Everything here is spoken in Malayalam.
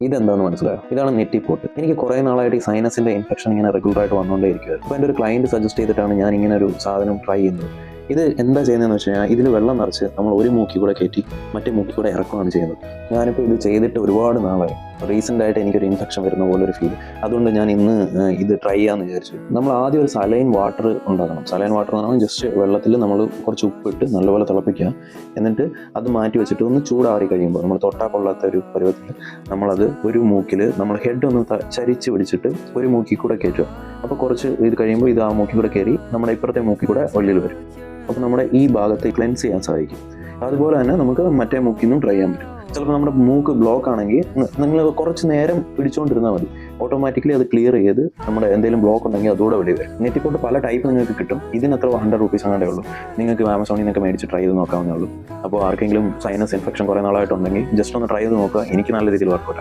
ഇതെന്താണെന്ന് മനസ്സിലായോ? ഇതാണ് നെറ്റിപ്പോട്ട്. എനിക്ക് കുറേ നാളായിട്ട് ഈ സൈനസിൻ്റെ ഇൻഫെക്ഷൻ ഇങ്ങനെ റെഗുലറായിട്ട് വന്നുകൊണ്ടേ ഇരിക്കുമായിരുന്നു. അപ്പോൾ എൻ്റെ ഒരു ക്ലയൻറ്റ് സജസ്റ്റ് ചെയ്തിട്ടാണ് ഞാൻ ഇങ്ങനെ ഒരു സാധനം ട്രൈ ചെയ്യുന്നത്. ഇത് എന്താ ചെയ്യുന്നതെന്ന് വെച്ച് കഴിഞ്ഞാൽ ഇതിൽ വെള്ളം നിറച്ച് നമ്മൾ ഒരു മൂക്കിൽ കൂടെ കയറ്റി മറ്റേ മൂക്കിൽ കൂടെ ഇറക്കുകയാണ് ചെയ്യുന്നത്. ഞാനിപ്പോൾ ഇത് ചെയ്തിട്ട് ഒരുപാട് നാളായി. റീസെൻ്റായിട്ട് എനിക്കൊരു ഇൻഫെക്ഷൻ വരുന്ന പോലെ ഒരു ഫീൽ. അതുകൊണ്ട് ഞാൻ ഇന്ന് ഇത് ട്രൈ ചെയ്യാമെന്ന് വിചാരിച്ചു. നമ്മൾ ആദ്യം ഒരു സലൈൻ വാട്ടർ ഉണ്ടാക്കണം. സലൈൻ വാട്ടർ എന്ന് പറഞ്ഞാൽ ജസ്റ്റ് വെള്ളത്തിൽ നമ്മൾ കുറച്ച് ഉപ്പിട്ട് നല്ലപോലെ തിളപ്പിക്കുക. എന്നിട്ട് അത് മാറ്റി വെച്ചിട്ട് ഒന്ന് ചൂടാറി കഴിയുമ്പോൾ നമ്മൾ തൊട്ടാൽ കൊള്ളാത്ത ഒരു പരുവത്തിൽ നമ്മളത് ഒരു മൂക്കിൽ നമ്മൾ ഹെഡ് ഒന്ന് ചരിച്ച് പിടിച്ചിട്ട് ഒരു മൂക്കിൽ കൂടെ കയറ്റുക. അപ്പോൾ കുറച്ച് ഇത് കഴിയുമ്പോൾ ഇത് ആ മൂക്കിൽ കൂടെ കയറി നമ്മുടെ ഇപ്പുറത്തെ മൂക്കിൽ കൂടെ ഉള്ളിൽ വരും. അപ്പോൾ നമ്മുടെ ഈ ഭാഗത്ത് ക്ലെൻസ് ചെയ്യാൻ സാധിക്കും. അതുപോലെ തന്നെ നമുക്ക് മറ്റേ മൂക്കിൽ നിന്നും ട്രൈ ചെയ്യാൻ പറ്റും. ചിലപ്പോൾ നമ്മുടെ മൂക്ക് ബ്ലോക്ക് ആണെങ്കിൽ നിങ്ങൾ കുറച്ച് നേരം പിടിച്ചുകൊണ്ടിരുന്നാൽ മതി. ഓട്ടോമാറ്റിക്കലി അത് ക്ലിയർ ചെയ്ത് നമ്മുടെ എന്തെങ്കിലും ബ്ലോക്ക് ഉണ്ടെങ്കിൽ അതുകൂടെ വെളി വരും. നെറ്റിപ്പോട്ട് പല ടൈപ്പ് നിങ്ങൾക്ക് കിട്ടും. ഇതിനത്ര 100 rupees അങ്ങാണ്ടേ ഉള്ളൂ. നിങ്ങൾക്ക് ആമസോണിൽ നിന്നൊക്കെ മേടിച്ച് ട്രൈ ചെയ്ത് നോക്കാവുന്നേ ഉള്ളൂ. അപ്പോൾ ആർക്കെങ്കിലും സൈനസ് ഇൻഫെക്ഷൻ കുറേ നാളായിട്ടുണ്ടെങ്കിൽ ജസ്റ്റ് ഒന്ന് ട്രൈ ചെയ്ത് നോക്കുക. എനിക്ക് നല്ല രീതിയിൽ വർക്കൗട്ടായി.